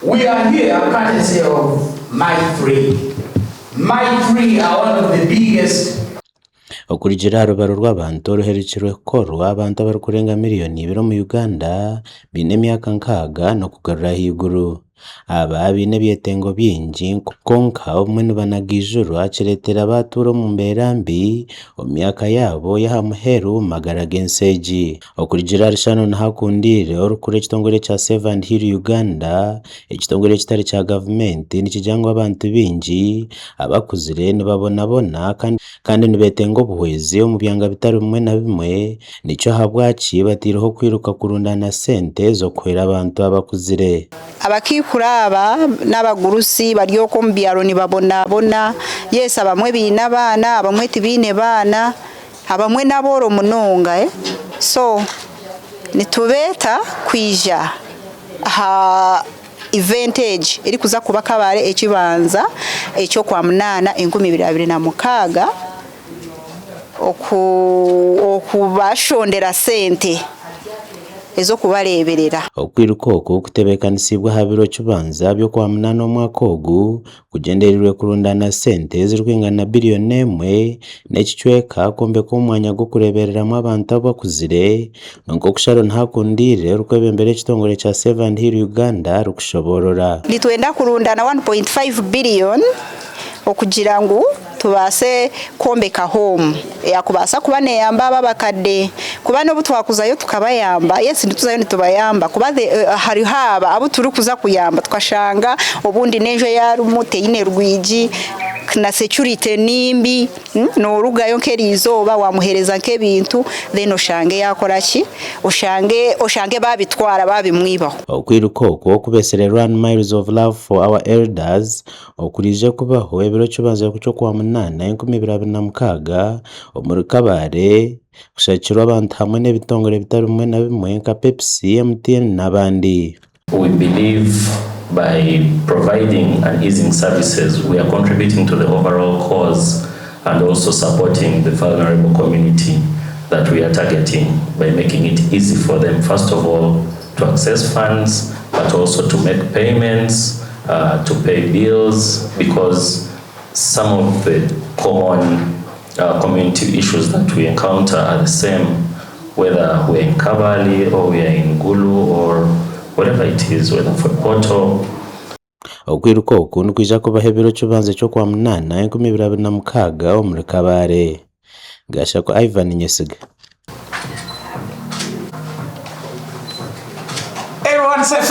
We are here courtesy of My3. My3 are one of the biggest. Okurijira rubaro rw'abantu ruherukirwe korwa abantu abarukurenga miliyoni 2 mu Uganda bine myaka nkaga no kugarura higuru aba bine byetengo byingi konka omwe nibanagijuru akiretera abaturo mu mbera mbi omyaka yabo yahamuheru magara genseji okurijira rishano nahakundire orukure ekitongore kya Save and Heal Uganda ekitongore kitari kya government nikijangwa abantu bingi abakuzire nibabonabona kandi nibetenga obuhwezi omu byanga bitari bimwe na bimwe nicyo habwaki batiriho kwiruka kurundana sente zo kwera abantu abakuzire abakikura aba n'abagurusi baryoko mu byaro nibabonabona yesa bamwe bina abana abamwe tibine bana abamwe naboro munonga so nitubeta kwija ha advantage eri kuza kuba kabare ekibanza ekyo kwa munana 2026 okubashondera sente ezo kubareberera okwiruka oko kutebekanisibwa habiro kibanza byo kwa munana omwaka ogu kugenderirwe kurundana sente zirwingana biliyoni 1 n'ekicweka kombeka omwanya gwo kurebereramu abantu abakuzire nonko kusharo ntakundire rukwebembere ekitongore kya Save and Heal Uganda rukushoborora litwenda kurundana 1.5 billion okugira ngu tubase kombeka home yakubasa kuba neyamba abakadde kuba no butwakuzayo tukabayamba yes nituzayo nitubayamba kuba hari haba abo turi kuza kuyamba twashanga obundi nejo yarumute ine rwigi na security nimbi no rugayo nkerizoba wamuhereza nk'ebintu then oshange yakoraki oshange babitwara babimwibaho okwiruka oko kubeserera 1 miles of love for our elders okurije kubaho ebiro kibanza kucyo kwa munana 2026 omuri kabare kushakirwa abantu hamwe n'ebitongore bitari bimwe na bimwe nka Pepsi, MTN n'abandi. We believe by providing and easing services, we are contributing to the overall cause and also supporting the vulnerable community that we are targeting by making it easy for them, first of all, to access funds, but also to make payments, to pay bills, because some of the common community issues that we encounter are the same, whether we're in Kabali or we are in Gulu or whatever it is, whether for Porto. Okwiruka oku nikwija kuba hebero kibanza cyo kwa munana 2026 omuri Kabare. Gasha ko Ivan Nyesiga. Everyone say